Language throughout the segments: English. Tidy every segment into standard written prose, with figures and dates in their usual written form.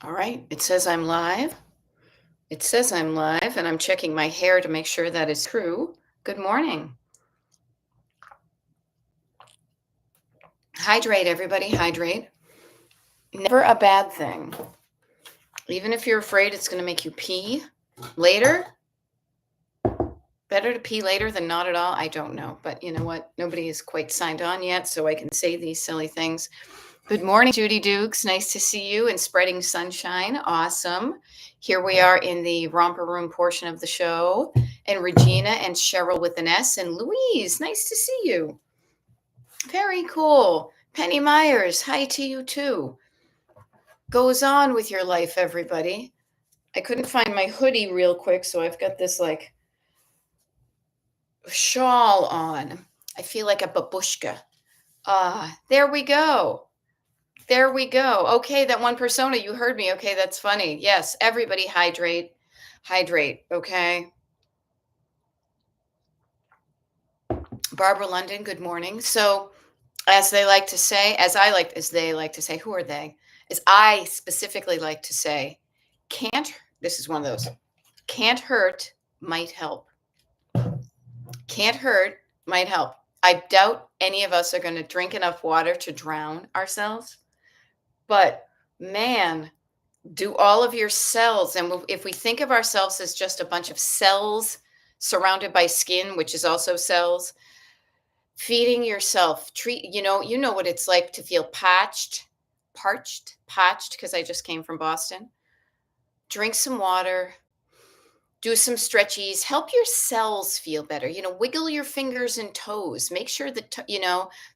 All right. It says I'm live. It says I'm live, and I'm checking my hair to make sure that is true. Good morning. Hydrate, everybody. Hydrate. Never a bad thing. Even if you're afraid it's going to make you pee later, better to pee later than not at all. I don't know. But you know what? Nobody is quite signed on yet, so I can say these silly things. Good morning, Judy Dukes. Nice to see you in Spreading Sunshine. Awesome. Here we are in the romper room portion of the show. And Regina and Cheryl with an S. And Louise, nice to see you. Very cool. Penny Myers, hi to you too. Goes on with your life, everybody. I couldn't find my hoodie real quick, so I've got this like shawl on. I feel like a babushka. There we go. There we go. Okay, that one persona, you heard me. Okay, that's funny. Yes, everybody hydrate. Hydrate, okay? Barbara London, good morning. So, as they like to say, as they like to say, who are they? As I specifically like to say, this is one of those, can't hurt, might help. Can't hurt, might help. I doubt any of us are going to drink enough water to drown ourselves. But man, do all of your cells, and if we think of ourselves as just a bunch of cells surrounded by skin, which is also cells, feeding yourself, you know what it's like to feel parched, because I just came from Boston. Drink some water, do some stretchies, help your cells feel better. Wiggle your fingers and toes. Make sure that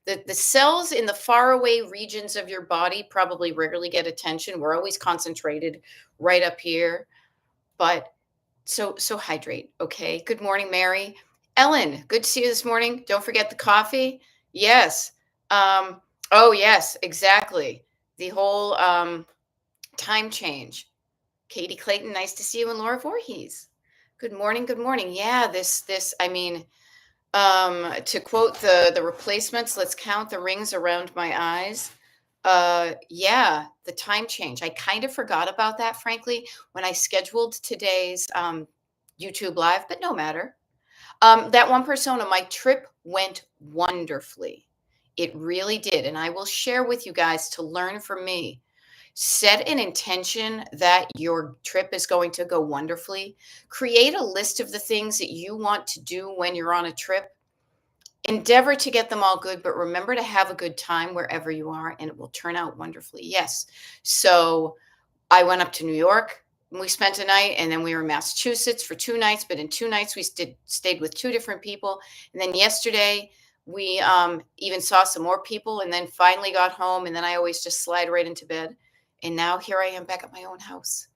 the cells in the faraway regions of your body probably rarely get attention. We're always concentrated right up here, but so hydrate. Okay. Good morning, Mary. Ellen, good to see you this morning. Don't forget the coffee. Yes. Oh yes, exactly. The whole time change. Katie Clayton, nice to see you. And Laura Voorhees. Good morning. Good morning. Yeah, I mean, to quote the replacements, let's count the rings around my eyes. Yeah, the time change. I kind of forgot about that, frankly, when I scheduled today's YouTube live, but no matter. That one persona, my trip went wonderfully. It really did. And I will share with you guys to learn from me. Set an intention that your trip is going to go wonderfully. Create a list of the things that you want to do when you're on a trip. Endeavor to get them all good, but remember to have a good time wherever you are, and it will turn out wonderfully. Yes. So I went up to New York. We spent a night, and then we were in Massachusetts for 2 nights. But in 2 nights, we stayed with 2 different people. And then yesterday, we even saw some more people, and then finally got home. And then I always just slide right into bed. And now here I am back at my own house.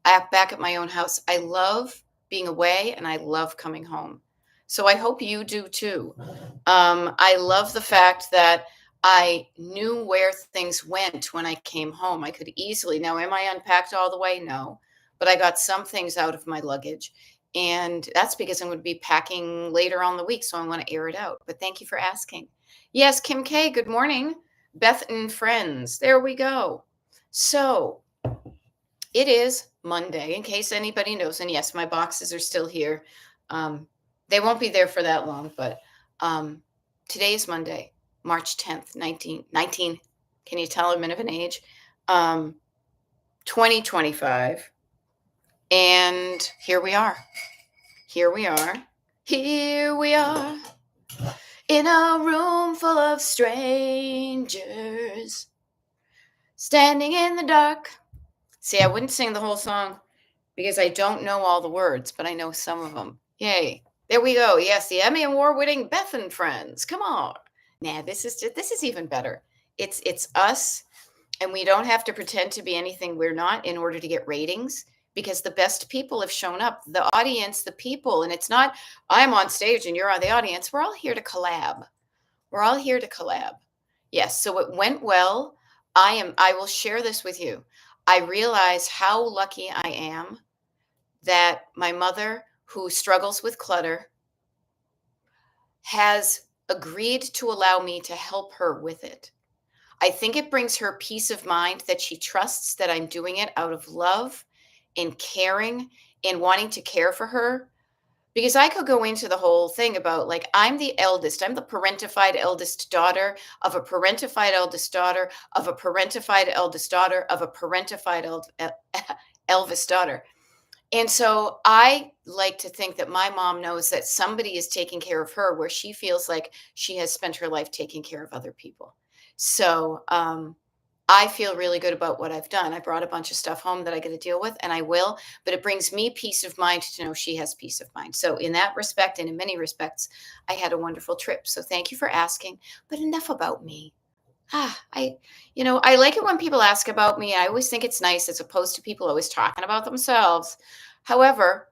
Back at my own house. I love being away, and I love coming home. So I hope you do too. I love the fact that I knew where things went when I came home. I could easily, now, am I unpacked all the way? No, but I got some things out of my luggage. And that's because I'm going to be packing later on the week. So I want to air it out. But thank you for asking. Yes, Kim K, good morning. Beth and friends. There we go. So it is Monday, in case anybody knows. And yes, my boxes are still here. They won't be there for that long, but today is Monday, March 10th, 19. Can you tell I'm of an age? 2025. And here we are. Here we are. Here we are in a room full of strangers, standing in the dark. See, I wouldn't sing the whole song because I don't know all the words, but I know some of them. Yay. There we go. Yes, the Emmy Award-winning Beth and Friends. Come on. Nah, this is even better. It's us, and we don't have to pretend to be anything we're not in order to get ratings, because the best people have shown up. The audience, the people, and it's not I'm on stage and you're on the audience. We're all here to collab. We're all here to collab. Yes, so it went well. I will share this with you. I realize how lucky I am that my mother, who struggles with clutter, has agreed to allow me to help her with it. I think it brings her peace of mind that she trusts that I'm doing it out of love and caring and wanting to care for her. Because I could go into the whole thing about like, I'm the eldest, I'm the parentified eldest daughter of a parentified eldest daughter of a parentified eldest daughter of a parentified Elvis daughter. And so I like to think that my mom knows that somebody is taking care of her where she feels like she has spent her life taking care of other people. So I feel really good about what I've done. I brought a bunch of stuff home that I got to deal with, and I will, but it brings me peace of mind to know she has peace of mind. So, in that respect, and in many respects, I had a wonderful trip. So, thank you for asking. But enough about me. I like it when people ask about me. I always think it's nice as opposed to people always talking about themselves. However,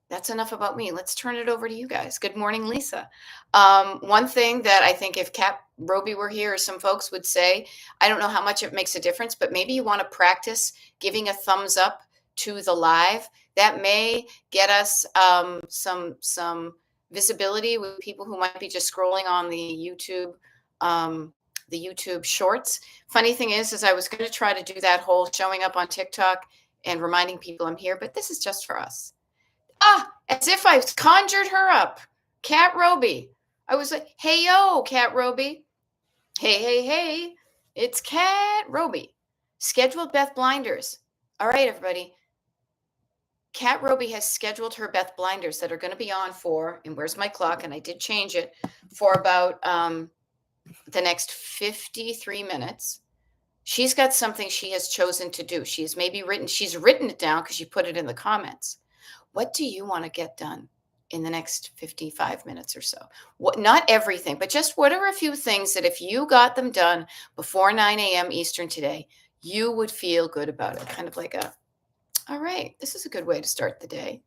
that's enough about me. Let's turn it over to you guys. Good morning, Lisa. One thing that I think if Kat Roby were here, some folks would say, I don't know how much it makes a difference, but maybe you want to practice giving a thumbs up to the live. That may get us some visibility with people who might be just scrolling on the YouTube shorts. Funny thing is I was going to try to do that whole showing up on TikTok and reminding people I'm here, but this is just for us. As if I conjured her up. Kat Roby. I was like, hey, yo, Kat Roby. Hey. It's Kat Roby. Scheduled Beth Blinders. All right, everybody. Kat Roby has scheduled her Beth Blinders that are going to be on for, and where's my clock? And I did change it for about the next 53 minutes. She's got something she has chosen to do. She's written it down because she put it in the comments. What do you want to get done in the next 55 minutes or so? Not everything, but just what are a few things that if you got them done before 9 a.m. Eastern today, you would feel good about it? Kind of like all right, this is a good way to start the day.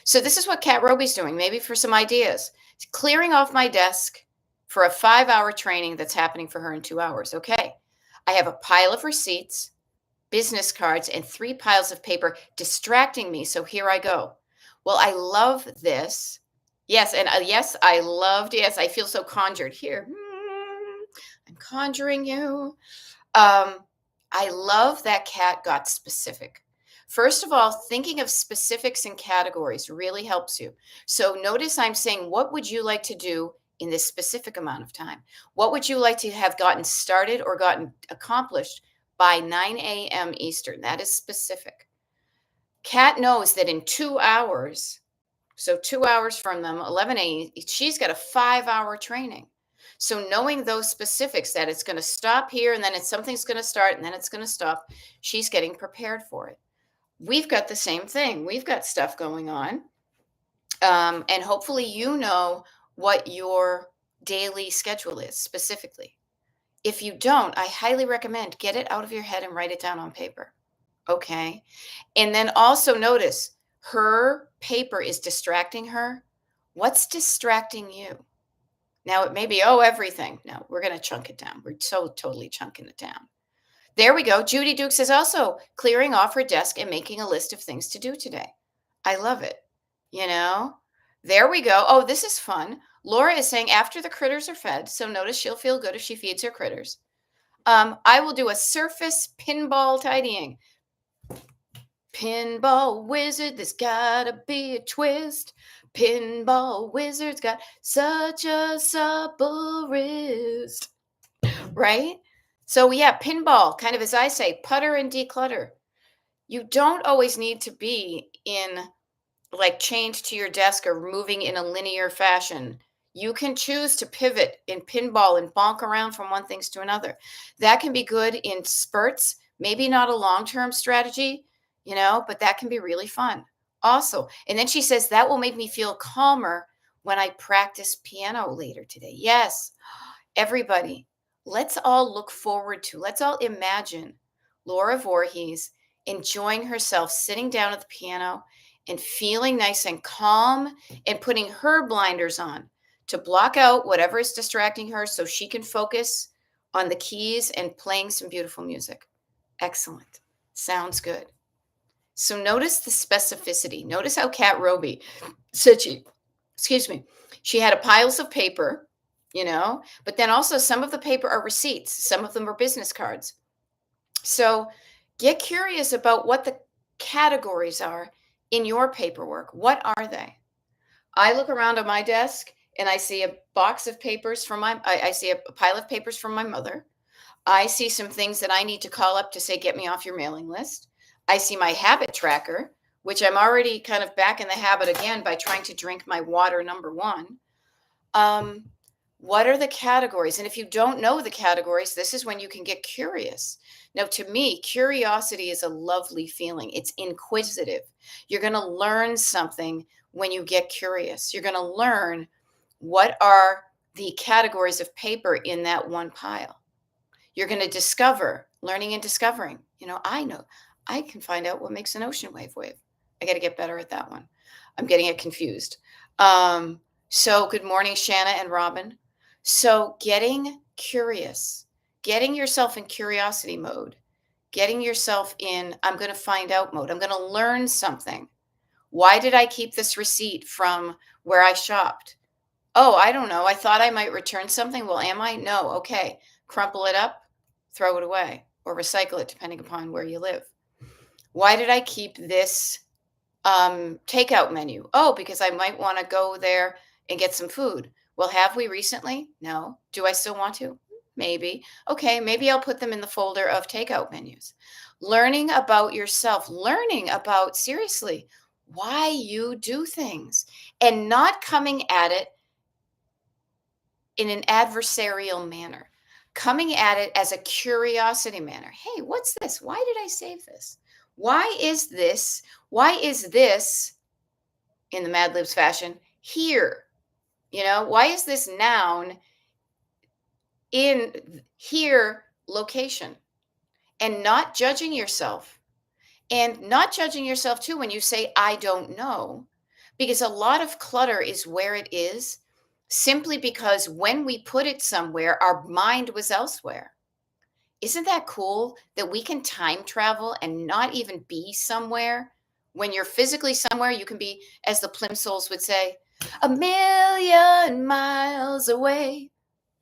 So this is what Kat Roby's doing, maybe for some ideas. Clearing off my desk for a 5-hour training that's happening for her in 2 hours. Okay, I have a pile of receipts, business cards, and 3 piles of paper distracting me. So here I go. Well, I love this. Yes, and yes, I feel so conjured here. I'm conjuring you. I love that Kat got specific. First of all, thinking of specifics and categories really helps you. So notice I'm saying, what would you like to do in this specific amount of time? What would you like to have gotten started or gotten accomplished by 9 a.m. Eastern? That is specific. Kat knows that in 2 hours, so 2 hours from them, 11 a.m., she's got a 5-hour training. So knowing those specifics that it's going to stop here and then something's going to start and then it's going to stop, she's getting prepared for it. We've got the same thing. We've got stuff going on. And hopefully you know what your daily schedule is specifically. If you don't, I highly recommend get it out of your head and write it down on paper. Okay. And then also notice her paper is distracting her. What's distracting you? Now it may be, everything. No, we're going to chunk it down. We're so totally chunking it down. There we go. Judy Dukes is also clearing off her desk and making a list of things to do today. I love it. There we go. Oh, this is fun. Laura is saying after the critters are fed, so notice she'll feel good if she feeds her critters. I will do a surface pinball tidying. Pinball wizard, there's gotta be a twist. Pinball wizard's got such a supple wrist. Right? So yeah, pinball, kind of as I say, putter and declutter. You don't always need to be chained to your desk or moving in a linear fashion. You can choose to pivot in pinball and bonk around from one thing to another. That can be good in spurts, maybe not a long-term strategy, but that can be really fun. Also, and then she says that will make me feel calmer when I practice piano later today. Yes, everybody, let's all look forward to, let's all imagine Laura Voorhees enjoying herself sitting down at the piano and feeling nice and calm and putting her blinders on to block out whatever is distracting her so she can focus on the keys and playing some beautiful music. Excellent. Sounds good. So notice the specificity. Notice how Kat Roby said she had piles of paper But then also some of the paper are receipts, some of them are business cards. So get curious about what the categories are in your paperwork. What are they? I look around on my desk and I see a box of papers from I see a pile of papers from my mother. I see some things that I need to call up to say, get me off your mailing list. I see my habit tracker, which I'm already kind of back in the habit again by trying to drink my water, number one. Um, what are the categories? And if you don't know the categories, this is when you can get curious. Now, to me, curiosity is a lovely feeling. It's inquisitive. You're going to learn something when you get curious. You're going to learn what are the categories of paper in that one pile. You're going to discover, learning and discovering. I know I can find out what makes an ocean wave. I got to get better at that one. I'm getting it confused. So good morning, Shanna and Robin. So getting curious, getting yourself in curiosity mode, getting yourself in, I'm going to find out mode. I'm going to learn something. Why did I keep this receipt from where I shopped? Oh, I don't know. I thought I might return something. Well, am I? No. Okay. Crumple it up, throw it away, or recycle it, depending upon where you live. Why did I keep this takeout menu? Oh, because I might want to go there and get some food. Well, have we recently? No. Do I still want to? Maybe. Okay, maybe I'll put them in the folder of takeout menus. Learning about yourself, learning about seriously why you do things and not coming at it in an adversarial manner, coming at it as a curiosity manner. Hey, what's this? Why did I save this? Why is this? Why is this in the Mad Libs fashion here? Why is this noun in here location? And not judging yourself. And not judging yourself too when you say, I don't know, because a lot of clutter is where it is simply because when we put it somewhere, our mind was elsewhere. Isn't that cool that we can time travel and not even be somewhere? When you're physically somewhere, you can be, as the Plimsolls would say, a million miles away,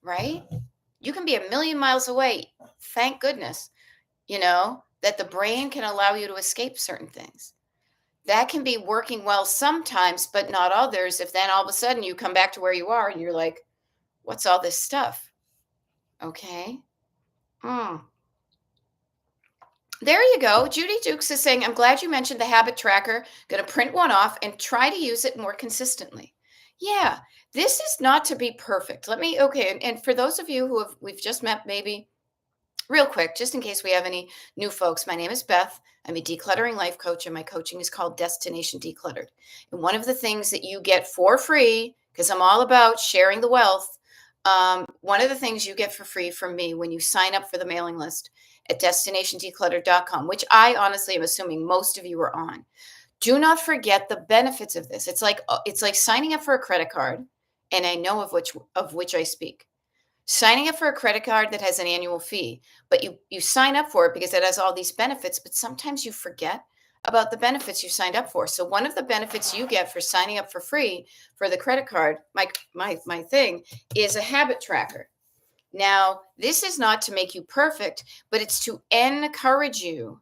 right? You can be a million miles away. Thank goodness, that the brain can allow you to escape certain things. That can be working well sometimes, but not others. If then all of a sudden you come back to where you are and you're like, what's all this stuff? Okay. There you go. Judy Dukes is saying, I'm glad you mentioned the habit tracker. Going to print one off and try to use it more consistently. Yeah, this is not to be perfect. Okay. And for those of you we've just met, maybe real quick, just in case we have any new folks, my name is Beth. I'm a decluttering life coach, and my coaching is called Destination Decluttered. And one of the things that you get for free, because I'm all about sharing the wealth, one of the things you get for free from me when you sign up for the mailing list at destinationdecluttered.com, which I honestly am assuming most of you are on. Do not forget the benefits of this. It's like signing up for a credit card, and I know of which I speak. Signing up for a credit card that has an annual fee, but you sign up for it because it has all these benefits, but sometimes you forget about the benefits you signed up for. So one of the benefits you get for signing up for free for the credit card, my thing, is a habit tracker. Now, this is not to make you perfect, but it's to encourage you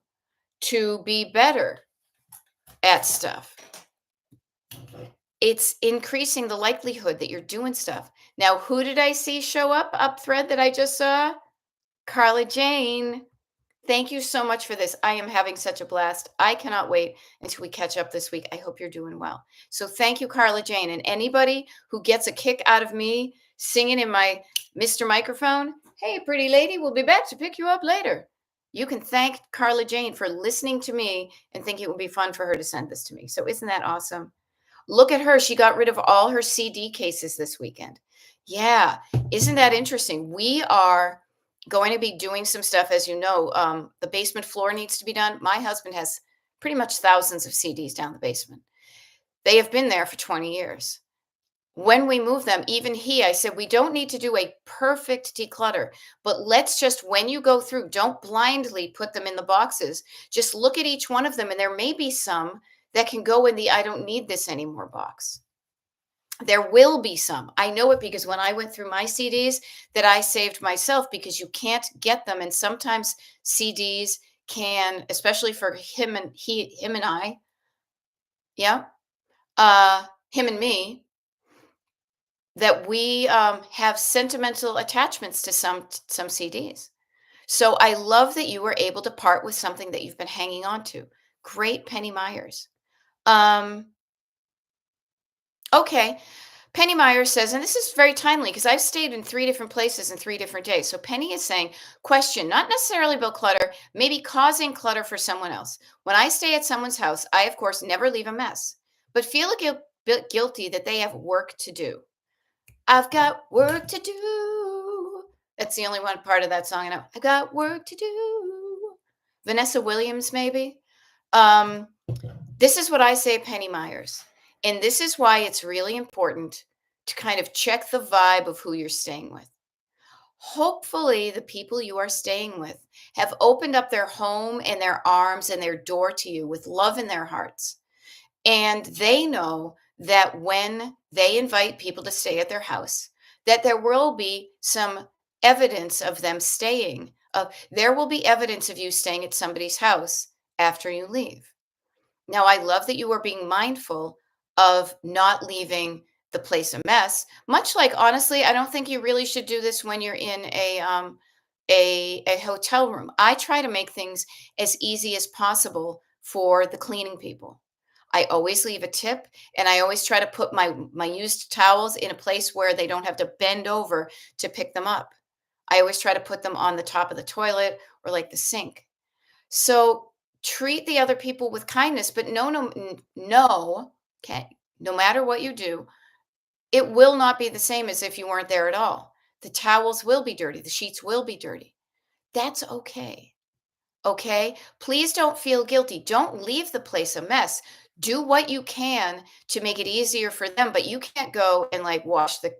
to be better at stuff. It's increasing the likelihood that you're doing stuff. Now, who did I see show up thread that I just saw? Carla Jane. Thank you so much for this. I am having such a blast. I cannot wait until we catch up this week. I hope you're doing well. So thank you, Carla Jane. And anybody who gets a kick out of me singing in my Mr. Microphone, hey, pretty lady, we'll be back to pick you up later. You can thank Carla Jane for listening to me and think it would be fun for her to send this to me. So isn't that awesome? Look at her. She got rid of all her CD cases this weekend. Yeah. Isn't that interesting? We are going to be doing some stuff, as you know. The basement floor needs to be done. My husband has pretty much thousands of CDs down the basement. They have been there for 20 years. When we move them, even I said, we don't need to do a perfect declutter, but let's just, when you go through, don't blindly put them in the boxes. Just look at each one of them, and there may be some that can go in the I don't need this anymore box. There will be some. I know it because when I went through my CDs that I saved myself because you can't get them. And sometimes CDs can, especially for him and I, yeah, him and me, that we have sentimental attachments to some CDs. So I love that you were able to part with something that you've been hanging on to. Great, Penny Myers. Um, okay. Penny Myers says, and this is very timely because I've stayed in three different places in 3 different days. So Penny is saying, question, not necessarily about clutter, maybe causing clutter for someone else. When I stay at someone's house, I, of course, never leave a mess, but feel a bit guilty that they have work to do. I've got work to do. That's the only one part of that song I know. I got work to do. Vanessa Williams, maybe. Um, this is what I say, Penny Myers. And this is why it's really important to kind of check the vibe of who you're staying with. Hopefully, the people you are staying with have opened up their home and their arms and their door to you with love in their hearts. And they know that when they invite people to stay at their house, that there will be some evidence of them staying. There will be evidence of you staying at somebody's house after you leave. Now, I love that you are being mindful of not leaving the place a mess. Much like, honestly, I don't think you really should do this when you're in a hotel room. I try to make things as easy as possible for the cleaning people. I always leave a tip, and I always try to put my used towels in a place where they don't have to bend over to pick them up. I always try to put them on the top of the toilet or like the sink. So treat the other people with kindness, but no, okay, no matter what you do, it will not be the same as if you weren't there at all. The towels will be dirty, the sheets will be dirty. That's okay. Okay? Please don't feel guilty. Don't leave the place a mess. Do what you can to make it easier for them, but you can't go and like wash the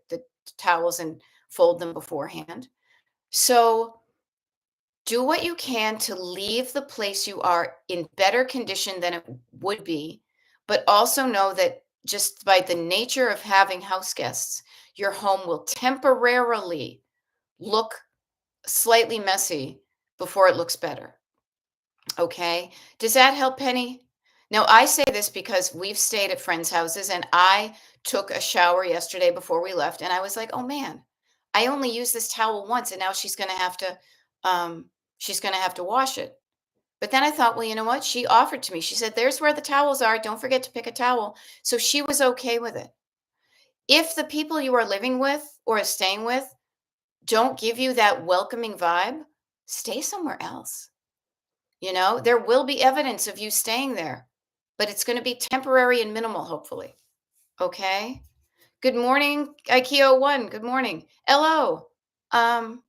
towels and fold them beforehand. So do what you can to leave the place you are in better condition than it would be, but also know that just by the nature of having house guests, your home will temporarily look slightly messy before it looks better. Okay. Does that help, Penny? Now, I say this because we've stayed at friends' houses and I took a shower yesterday before we left and I was like, "Oh man, I only used this towel once and now um she's going to have to wash it." But then I thought, "Well, you know what? She offered to me. She said, "There's where the towels are. Don't forget to pick a towel." So she was okay with it. If the people you are living with or staying with don't give you that welcoming vibe, stay somewhere else. There will be evidence of you staying there, but it's going to be temporary and minimal, hopefully. Okay. Good morning, IKEA One. Good morning. Hello. Um,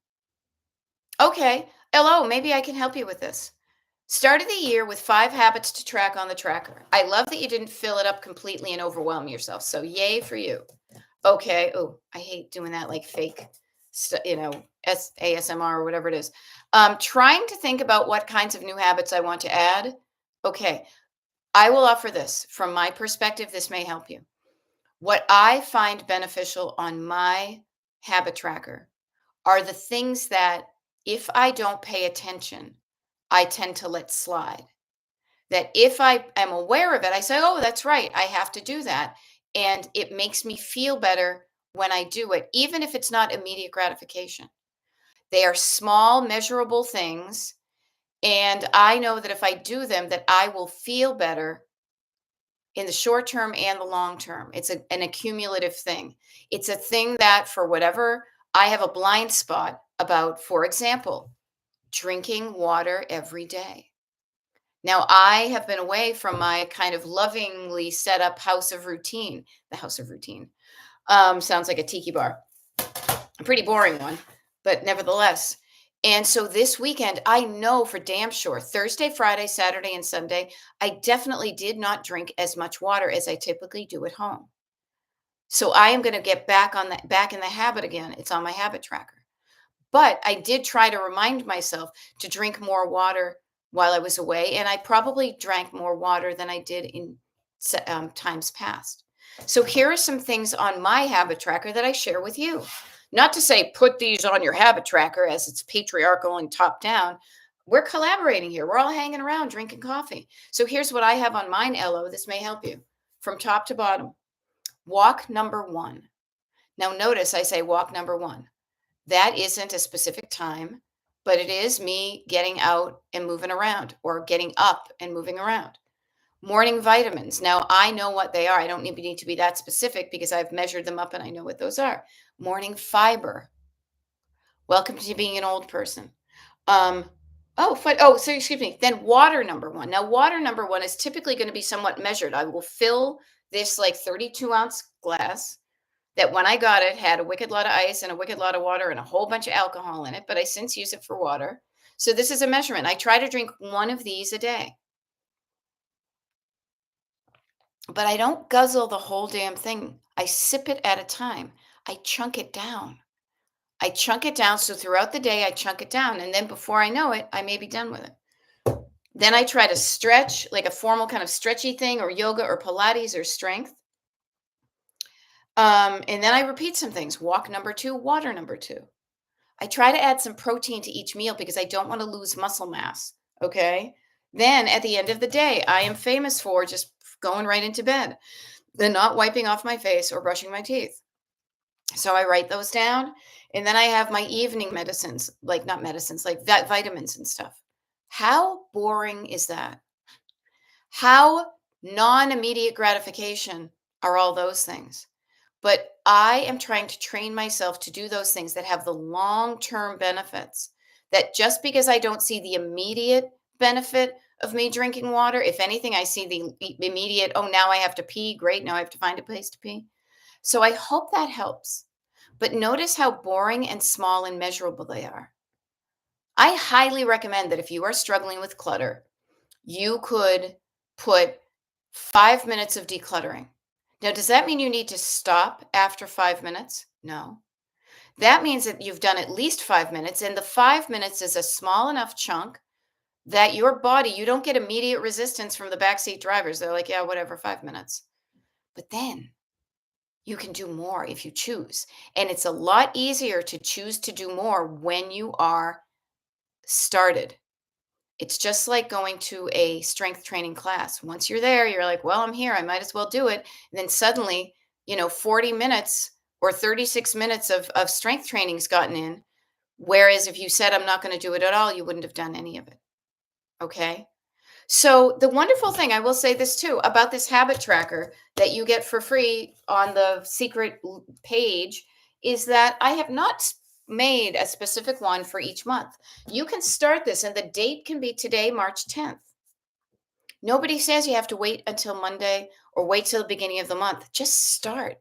okay. Hello. Maybe I can help you with this. Started the year with 5 habits to track on the tracker. I love that you didn't fill it up completely and overwhelm yourself. So, yay for you. Okay. Oh, I hate doing that like fake, ASMR or whatever it is. Trying to think about what kinds of new habits I want to add. Okay. I will offer this from my perspective. This may help you. What I find beneficial on my habit tracker are the things that if I don't pay attention, I tend to let slide. That if I am aware of it, I say, oh, that's right, I have to do that. And it makes me feel better when I do it, even if it's not immediate gratification. They are small, measurable things. And I know that if I do them, that I will feel better in the short term and the long term. It's an accumulative thing. It's a thing that, for whatever I have a blind spot about, for example, drinking water every day. Now, I have been away from my kind of lovingly set up house of routine. The house of routine sounds like a tiki bar, a pretty boring one, but nevertheless. And so this weekend, I know for damn sure, Thursday, Friday, Saturday, and Sunday, I definitely did not drink as much water as I typically do at home. So I am going to get back in the habit again. It's on my habit tracker. But I did try to remind myself to drink more water while I was away, and I probably drank more water than I did in times past. So here are some things on my habit tracker that I share with you. Not to say put these on your habit tracker as it's patriarchal and top down. We're collaborating here. We're all hanging around drinking coffee. So here's what I have on mine, Ello. This may help you from top to bottom. Walk number one. Now, notice I say walk number one. That isn't a specific time, but it is me getting out and moving around or getting up and moving around. Morning vitamins. Now, I know what they are. I don't need to be that specific because I've measured them up and I know what those are. Morning fiber. Welcome to being an old person. Um, so excuse me. Then water number one. Now, water number one is typically going to be somewhat measured. I will fill this like 32-ounce glass that when I got it had a wicked lot of ice and a wicked lot of water and a whole bunch of alcohol in it, but I since use it for water. So this is a measurement. I try to drink one of these a day, but I don't guzzle the whole damn thing. I sip it at a time. I chunk it down. I chunk it down. So throughout the day, I chunk it down. And then before I know it, I may be done with it. Then I try to stretch like a formal kind of stretchy thing or yoga or Pilates or strength. And then I repeat some things. Walk number two, water number two. I try to add some protein to each meal because I don't want to lose muscle mass. Okay. Then at the end of the day, I am famous for just going right into bed and not wiping off my face or brushing my teeth. So I write those down. And then I have my evening medicines, like not medicines, like vitamins and stuff. How boring is that? How non immediate gratification are all those things? But I am trying to train myself to do those things that have the long-term benefits. That just because I don't see the immediate benefit of me drinking water, if anything, I see the immediate, oh, now I have to pee. Great. Now I have to find a place to pee. So I hope that helps. But notice how boring and small and measurable they are. I highly recommend that if you are struggling with clutter, you could put 5 minutes of decluttering. Now, does that mean you need to stop after 5 minutes? No. That means that you've done at least 5 minutes, and the 5 minutes is a small enough chunk that your body, you don't get immediate resistance from the backseat drivers. They're like, yeah, whatever, 5 minutes. But then you can do more if you choose. And it's a lot easier to choose to do more when you are started. It's just like going to a strength training class. Once you're there, you're like, well, I'm here. I might as well do it. And then suddenly, 40 minutes or 36 minutes of strength training's gotten in. Whereas if you said, I'm not going to do it at all, you wouldn't have done any of it. Okay. So the wonderful thing, I will say this too, about this habit tracker that you get for free on the secret page is that I have not made a specific one for each month. You can start this and the date can be today, March 10th. Nobody says you have to wait until Monday or wait till the beginning of the month. Just start.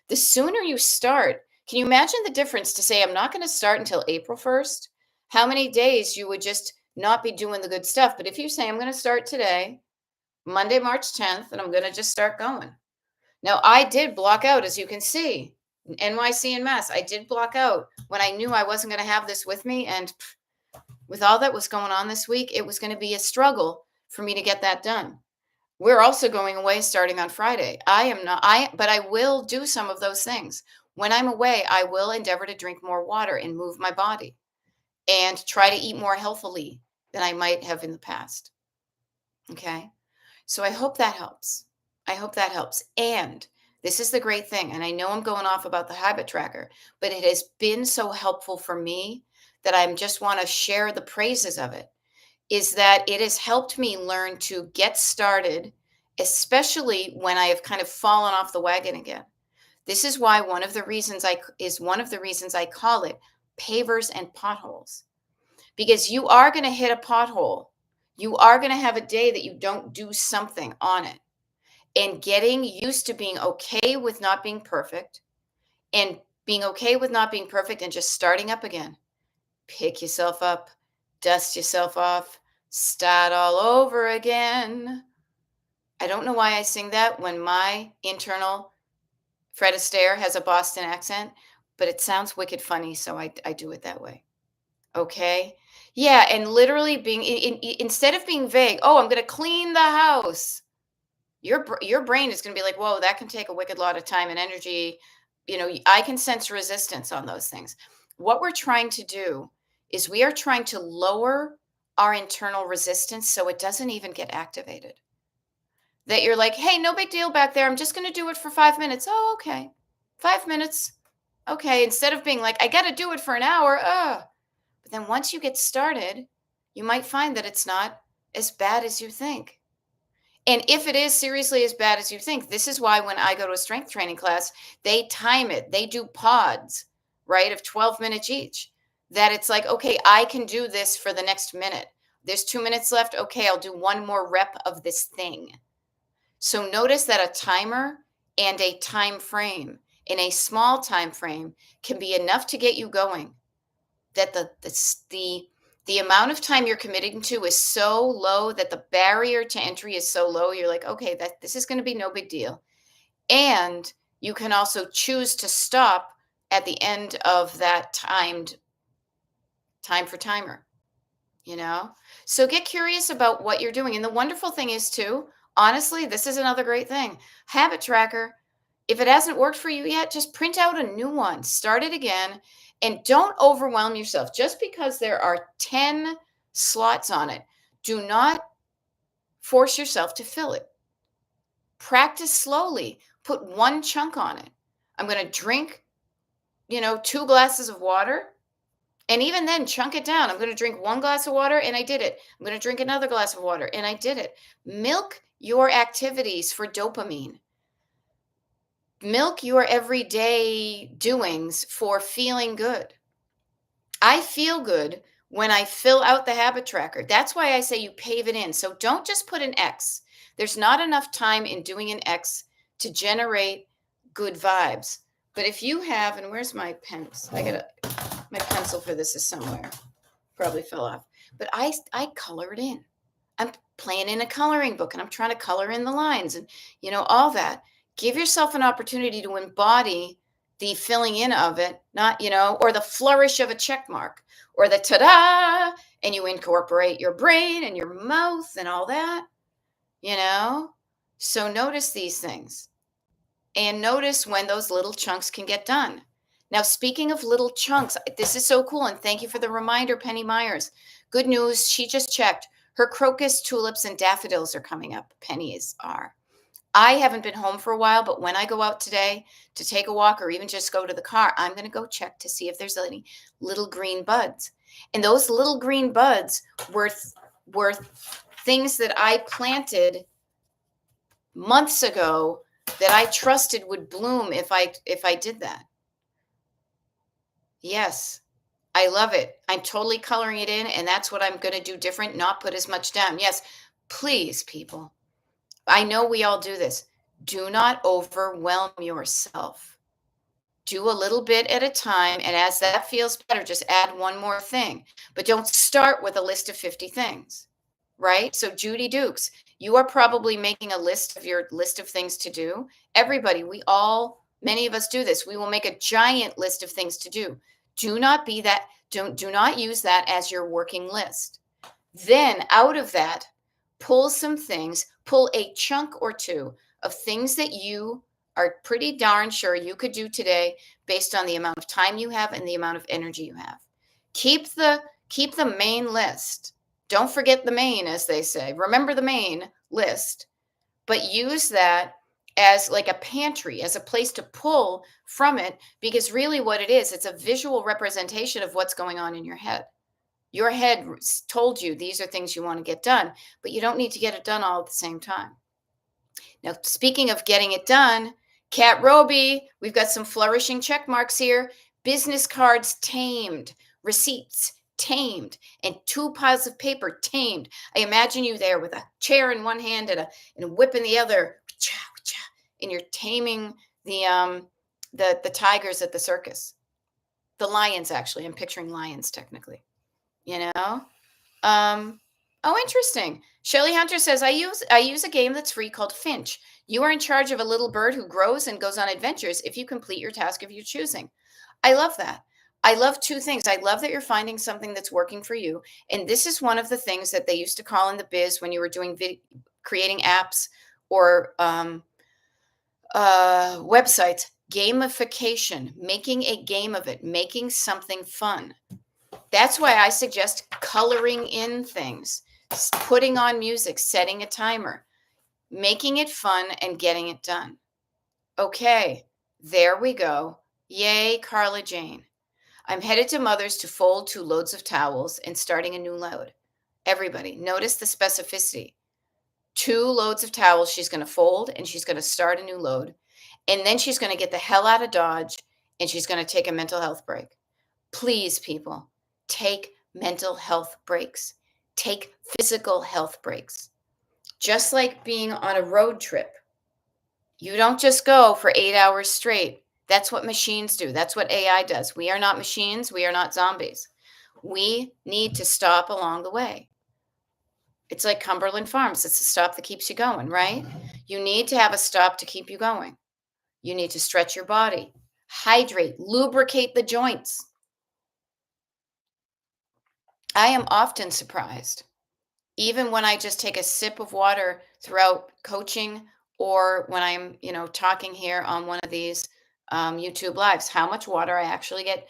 The sooner you start, can you imagine the difference to say, I'm not going to start until April 1st? How many days you would just not be doing the good stuff? But if you say, I'm going to start today, Monday, March 10th, and I'm going to just start going. Now, I did block out, as you can see, NYC and Mass. I did block out when I knew I wasn't going to have this with me. And with all that was going on this week, it was going to be a struggle for me to get that done. We're also going away starting on Friday. But I will do some of those things. When I'm away, I will endeavor to drink more water and move my body and try to eat more healthily than I might have in the past. Okay. So I hope that helps. I hope that helps. And this is the great thing. And I know I'm going off about the habit tracker, but it has been so helpful for me that I just want to share the praises of it. Is that it has helped me learn to get started, especially when I have kind of fallen off the wagon again. This is why one of the reasons I call it pavers and potholes, because you are going to hit a pothole. You are going to have a day that you don't do something on it. And getting used to being okay with not being perfect and being okay with not being perfect and just starting up again. Pick yourself up, dust yourself off, start all over again. I don't know why I sing that when my internal Fred Astaire has a Boston accent, but it sounds wicked funny, so I do it that way. Okay? Yeah, and literally being instead of being vague, oh, I'm going to clean the house. your brain is going to be like, whoa, that can take a wicked lot of time and energy. I can sense resistance on those things. What we're trying to do is we are trying to lower our internal resistance so it doesn't even get activated. That you're like, hey, no big deal back there. I'm just going to do it for 5 minutes. Oh, okay. 5 minutes. Okay. Instead of being like, I got to do it for an hour. But then once you get started, you might find that it's not as bad as you think. And if it is seriously as bad as you think, this is why when I go to a strength training class, they time it. They do pods, right, of 12 minutes each. That it's like, okay, I can do this for the next minute. There's 2 minutes left. Okay, I'll do one more rep of this thing. So notice that a timer and a time frame in a small time frame can be enough to get you going. That the amount of time you're committing to is so low that the barrier to entry is so low. You're like, okay, that this is going to be no big deal. And you can also choose to stop at the end of that timed time for timer, So get curious about what you're doing. And the wonderful thing is too, honestly, this is another great thing. Habit tracker. If it hasn't worked for you yet, just print out a new one, start it again, and don't overwhelm yourself. Just because there are 10 slots on it, do not force yourself to fill it. Practice slowly. Put one chunk on it. I'm going to drink, 2 glasses of water. And even then, chunk it down. I'm going to drink 1 glass of water, and I did it. I'm going to drink another glass of water, and I did it. Milk your activities for dopamine. Milk your everyday doings for feeling good. I feel good when I fill out the habit tracker. That's why I say you pave it in. So don't just put an X. There's not enough time in doing an X to generate good vibes. But if you have, and where's my pens? My pencil for this is somewhere. Probably fell off. But I color it in. I'm playing in a coloring book and I'm trying to color in the lines and, all that. Give yourself an opportunity to embody the filling in of it, not, or the flourish of a check mark or the ta-da, and you incorporate your brain and your mouth and all that, So notice these things and notice when those little chunks can get done. Now, speaking of little chunks, this is so cool. And thank you for the reminder, Penny Myers. Good news. She just checked. Her crocus, tulips, and daffodils are coming up. Pennies are. I haven't been home for a while, but when I go out today to take a walk or even just go to the car, I'm going to go check to see if there's any little green buds. And those little green buds were things that I planted months ago that I trusted would bloom if I did that. Yes, I love it. I'm totally coloring it in, and that's what I'm going to do different, not put as much down. Yes, please, people. I know we all do this. Do not overwhelm yourself. Do a little bit at a time, and as that feels better, just add one more thing. But don't start with a list of 50 things, right? So Judy Dukes, you are probably making a list of your list of things to do. Everybody, many of us do this. We will make a giant list of things to do. Do not use that as your working list. Then out of that, pull a chunk or two of things that you are pretty darn sure you could do today based on the amount of time you have and the amount of energy you have. Keep the main list. Don't forget the main, as they say. Remember the main list, but use that as like a pantry, as a place to pull from it, because really what it is, it's a visual representation of what's going on in your head. Your head told you these are things you want to get done, but you don't need to get it done all at the same time. Now, speaking of getting it done, Kat Roby, we've got some flourishing check marks here. Business cards tamed, receipts tamed, and 2 piles of paper tamed. I imagine you there with a chair in one hand and a whip in the other, and you're taming the tigers at the circus. The lions, actually. I'm picturing lions technically. Oh, interesting. Shelly Hunter says, I use a game that's free called Finch. You are in charge of a little bird who grows and goes on adventures if you complete your task of your choosing. I love that. I love 2 things. I love that you're finding something that's working for you. And this is one of the things that they used to call in the biz when you were doing creating apps or websites, gamification, making a game of it, making something fun. That's why I suggest coloring in things, putting on music, setting a timer, making it fun and getting it done. Okay, there we go. Yay, Carla Jane. I'm headed to Mother's to fold 2 loads of towels and starting a new load. Everybody, notice the specificity. 2 loads of towels she's going to fold and she's going to start a new load. And then she's going to get the hell out of Dodge and she's going to take a mental health break. Please, people, take mental health breaks, take physical health breaks. Just like being on a road trip, you don't just go for 8 hours straight. That's what machines do. That's what AI does. We are not machines. We are not zombies. We need to stop along the way. It's like Cumberland Farms. It's a stop that keeps you going, right? You need to have a stop to keep you going. You need to stretch your body, hydrate, lubricate the joints. I am often surprised, even when I just take a sip of water throughout coaching or when I'm, talking here on one of these YouTube lives, how much water I actually get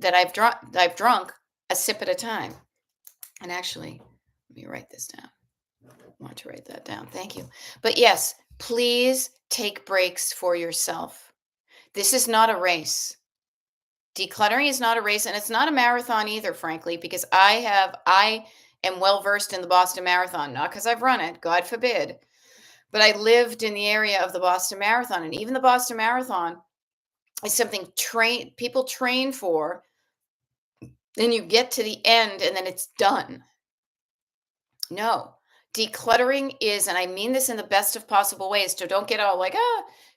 that I've drunk a sip at a time. And actually, let me write this down. I want to write that down. Thank you. But yes, please take breaks for yourself. This is not a race. Decluttering is not a race and it's not a marathon either, frankly, because I am well versed in the Boston Marathon, not because I've run it, God forbid, but I lived in the area of the Boston Marathon. And even the Boston Marathon is something people train for. Then you get to the end and then it's done. No, decluttering is, and I mean this in the best of possible ways, so don't get all like,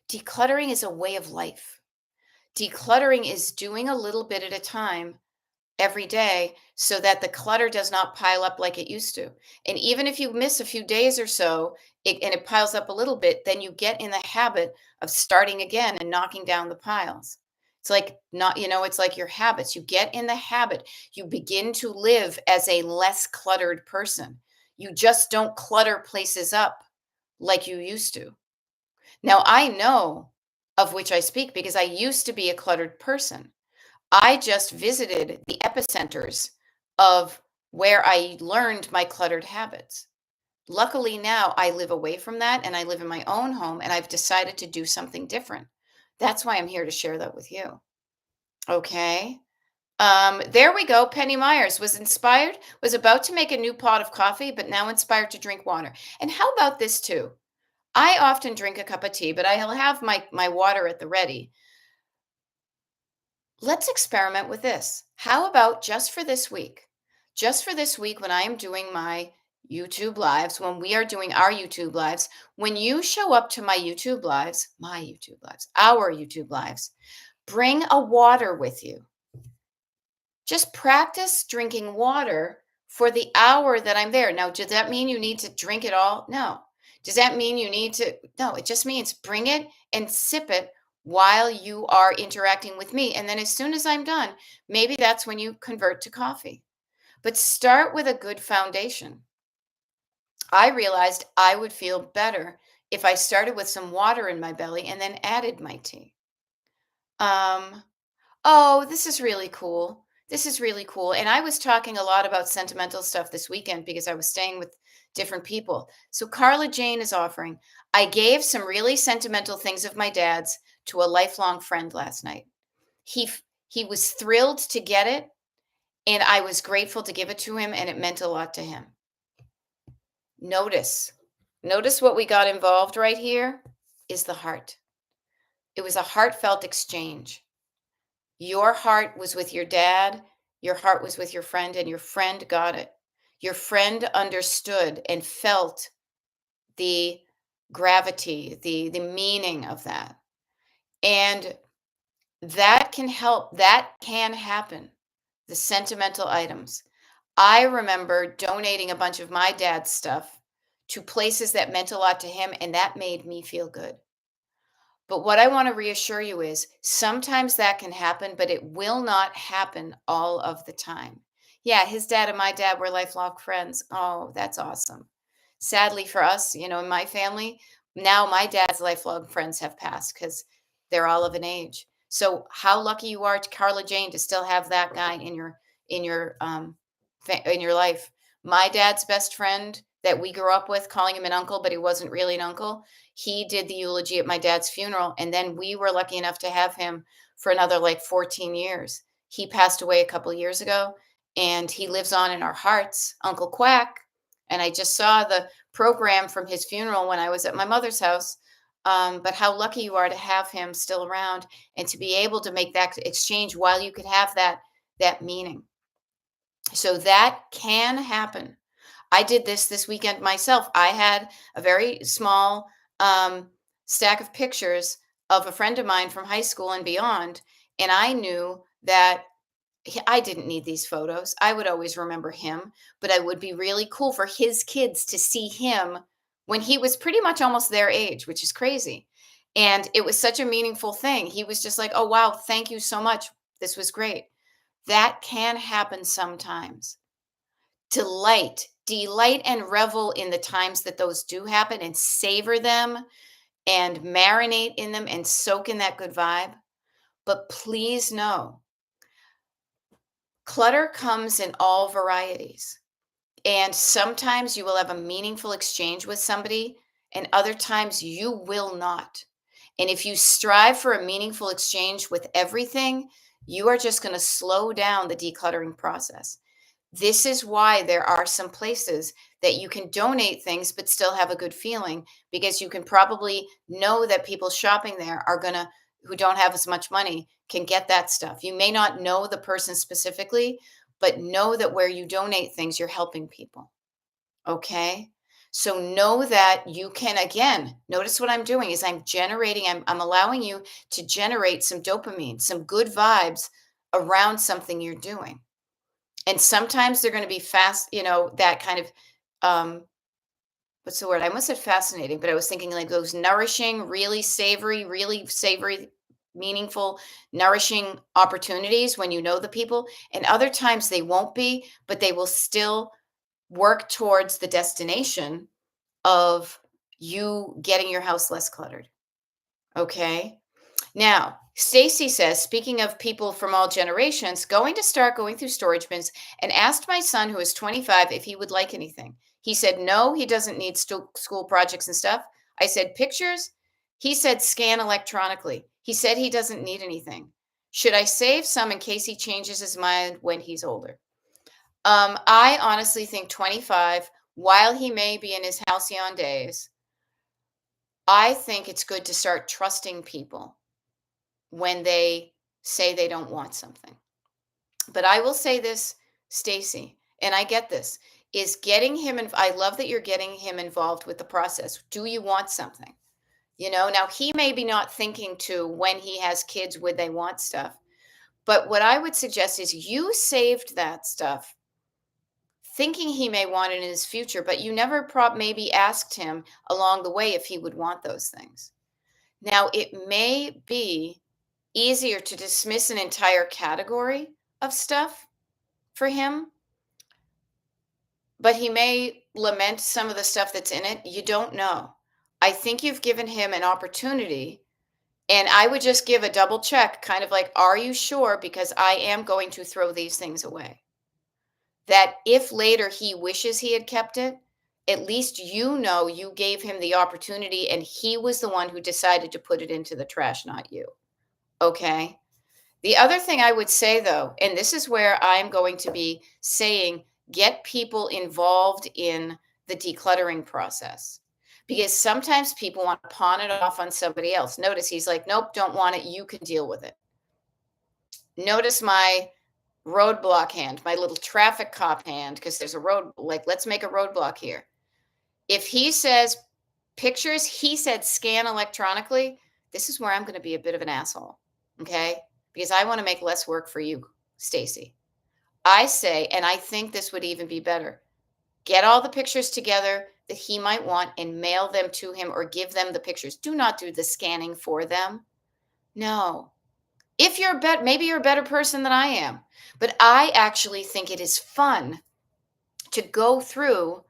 decluttering is a way of life. Decluttering is doing a little bit at a time every day so that the clutter does not pile up like it used to. And even if you miss a few days or so, and it piles up a little bit, then you get in the habit of starting again and knocking down the piles. It's like not, it's like your habits. You get in the habit. You begin to live as a less cluttered person. You just don't clutter places up like you used to. Now, I know of which I speak because I used to be a cluttered person. I just visited the epicenters of where I learned my cluttered habits. Luckily, now I live away from that and I live in my own home and I've decided to do something different. That's why I'm here to share that with you. Okay. There we go. Penny Myers was about to make a new pot of coffee, but now inspired to drink water. And how about this too? I often drink a cup of tea, but I'll have my water at the ready. Let's experiment with this. How about just for this week? Just for this week, when I am doing my YouTube lives, when we are doing our YouTube lives, when you show up to our YouTube lives, bring a water with you. Just practice drinking water for the hour that I'm there. Now, does that mean you need to drink it all? No. Does that mean you need to? No, it just means bring it and sip it while you are interacting with me. And then as soon as I'm done, maybe that's when you convert to coffee. But start with a good foundation. I realized I would feel better if I started with some water in my belly and then added my tea. Um, Oh, this is really cool. This is really cool. And I was talking a lot about sentimental stuff this weekend because I was staying with different people. So Carla Jane is offering. I gave some really sentimental things of my dad's to a lifelong friend last night. He was thrilled to get it and I was grateful to give it to him and it meant a lot to him. Notice. Notice what we got involved right here is the heart. It was a heartfelt exchange. Your heart was with your dad, your heart was with your friend, and your friend got it. Your friend understood and felt the gravity, the meaning of that. And that can help, that can happen. The sentimental items. I remember donating a bunch of my dad's stuff to places that meant a lot to him, and that made me feel good. But what I want to reassure you is sometimes that can happen, but it will not happen all of the time. Yeah, his dad and my dad were lifelong friends. Oh, that's awesome. Sadly for us, in my family, now my dad's lifelong friends have passed because they're all of an age. So how lucky you are, to Carla Jane, to still have that guy in your life. My dad's best friend that we grew up with, calling him an uncle, but he wasn't really an uncle. He did the eulogy at my dad's funeral, and then we were lucky enough to have him for another like 14 years. He passed away a couple years ago, and he lives on in our hearts, Uncle Quack. And I just saw the program from his funeral when I was at my mother's house. But how lucky you are to have him still around and to be able to make that exchange while you could have that meaning. So that can happen. I did this weekend myself. I had a very small stack of pictures of a friend of mine from high school and beyond, and I knew that I didn't need these photos. I would always remember him, but it would be really cool for his kids to see him when he was pretty much almost their age, which is crazy. And it was such a meaningful thing. He was just like, "Oh, wow, thank you so much. This was great." That can happen sometimes. Delight and revel in the times that those do happen and savor them and marinate in them and soak in that good vibe. But please know, clutter comes in all varieties. And sometimes you will have a meaningful exchange with somebody, and other times you will not. And if you strive for a meaningful exchange with everything, you are just going to slow down the decluttering process. This is why there are some places that you can donate things but still have a good feeling, because you can probably know that people shopping there are going to, who don't have as much money, can get that stuff. You may not know the person specifically, but know that where you donate things, you're helping people. Okay? So know that you can, again, notice what I'm doing is I'm allowing you to generate some dopamine, some good vibes around something you're doing. And sometimes they're going to be fast, that kind of, what's the word? I almost said fascinating, but I was thinking like those nourishing, really savory, meaningful, nourishing opportunities when you know the people. And other times they won't be, but they will still work towards the destination of you getting your house less cluttered. Okay. Now, Stacy says, speaking of people from all generations, going to start going through storage bins, and asked my son, who is 25, if he would like anything. He said, no, he doesn't need school projects and stuff. I said, pictures? He said, scan electronically. He said he doesn't need anything. Should I save some in case he changes his mind when he's older? I honestly think 25, while he may be in his halcyon days, I think it's good to start trusting people when they say they don't want something. But I will say this, Stacy, and I get this, is getting him in, I love that you're getting him involved with the process. Do you want something? Now he may be not thinking to when he has kids, would they want stuff? But what I would suggest is you saved that stuff thinking he may want it in his future, but you never maybe asked him along the way if he would want those things. Now, it may be easier to dismiss an entire category of stuff for him, but he may lament some of the stuff that's in it. You don't know. I think you've given him an opportunity, and I would just give a double check, kind of like, are you sure? Because I am going to throw these things away. That if later he wishes he had kept it, at least you gave him the opportunity and he was the one who decided to put it into the trash, not you. Okay? The other thing I would say, though, and this is where I'm going to be saying, get people involved in the decluttering process, because sometimes people want to pawn it off on somebody else. Notice he's like, nope, don't want it. You can deal with it. Notice my roadblock hand, my little traffic cop hand, because there's a road, like, let's make a roadblock here. If he says pictures, he said scan electronically, this is where I'm going to be a bit of an asshole. Okay? Because I want to make less work for you, Stacy. I say, and I think this would even be better, get all the pictures together that he might want and mail them to him or give them the pictures. Do not do the scanning for them. No. If you're maybe you're a better person than I am, but I actually think it is fun to go through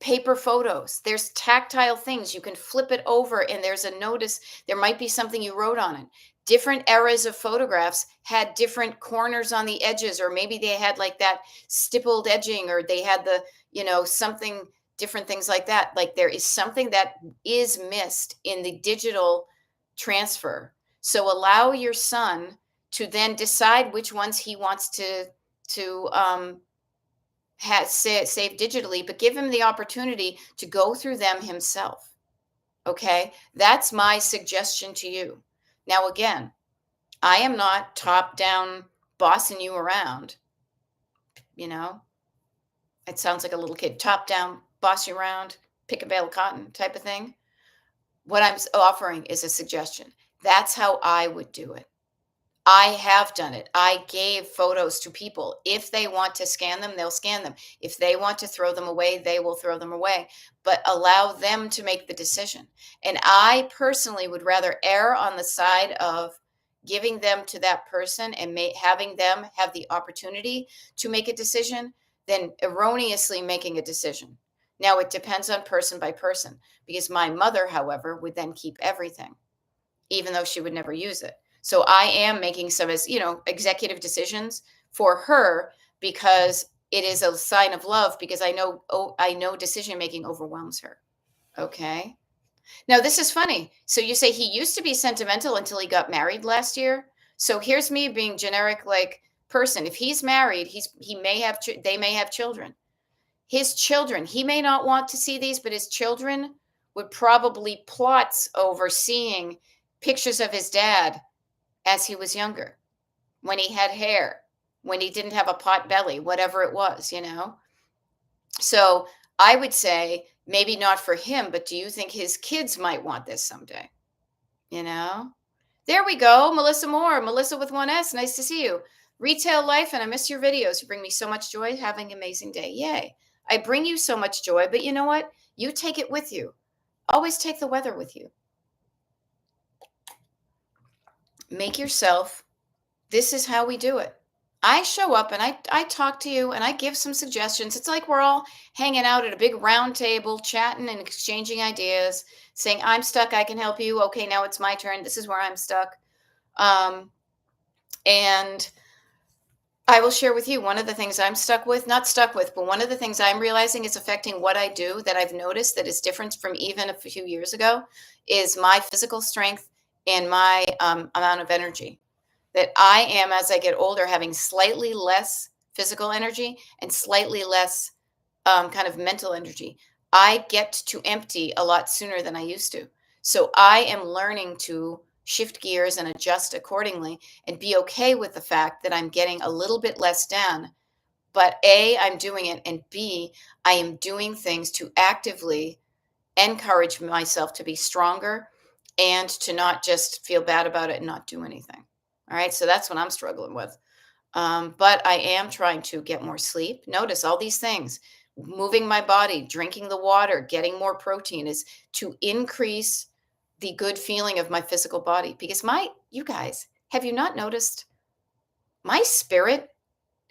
paper photos. There's tactile things. You can flip it over and there's a notice. There might be something you wrote on it. Different eras of photographs had different corners on the edges, or maybe they had like that stippled edging, or they had the, something different, things like that. Like there is something that is missed in the digital transfer. So allow your son to then decide which ones he wants to save digitally, but give him the opportunity to go through them himself. Okay, that's my suggestion to you. Now, again, I am not top down bossing you around. You know, it sounds like a little kid, top down, boss you around, pick a bale of cotton type of thing. What I'm offering is a suggestion. That's how I would do it. I have done it. I gave photos to people. If they want to scan them, they'll scan them. If they want to throw them away, they will throw them away, but allow them to make the decision. And I personally would rather err on the side of giving them to that person and having them have the opportunity to make a decision than erroneously making a decision. Now, it depends on person by person, because my mother, however, would then keep everything, even though she would never use it. So I am making some, as executive decisions for her, because it is a sign of love, because I know decision making overwhelms her. Okay. Now this is funny. So you say he used to be sentimental until he got married last year. So here's me being generic, like person. If he's married, they may have children. His children, he may not want to see these, but his children would probably plots over seeing pictures of his dad as he was younger, when he had hair, when he didn't have a pot belly, whatever it was. So I would say maybe not for him, but do you think his kids might want this someday? There we go. Melissa Moore, Melissa with 1S. Nice to see you. Retail life, and I miss your videos. You bring me so much joy. Having an amazing day. Yay. I bring you so much joy, but you know what? You take it with you. Always take the weather with you. Make yourself, this is how we do it. I show up and I talk to you and I give some suggestions. It's like we're all hanging out at a big round table, chatting and exchanging ideas, saying, I'm stuck, I can help you. Okay, now it's my turn. This is where I'm stuck. And I will share with you one of the things I'm not stuck with, but one of the things I'm realizing is affecting what I do, that I've noticed that is different from even a few years ago, is my physical strength and my amount of energy. That I am, as I get older, having slightly less physical energy and slightly less kind of mental energy. I get to empty a lot sooner than I used to. So I am learning to shift gears and adjust accordingly and be okay with the fact that I'm getting a little bit less done. But A, I'm doing it, and B, I am doing things to actively encourage myself to be stronger and to not just feel bad about it and not do anything. All right. So that's what I'm struggling with. But I am trying to get more sleep. Notice all these things: moving my body, drinking the water, getting more protein, is to increase the good feeling of my physical body. Because you guys, have you not noticed my spirit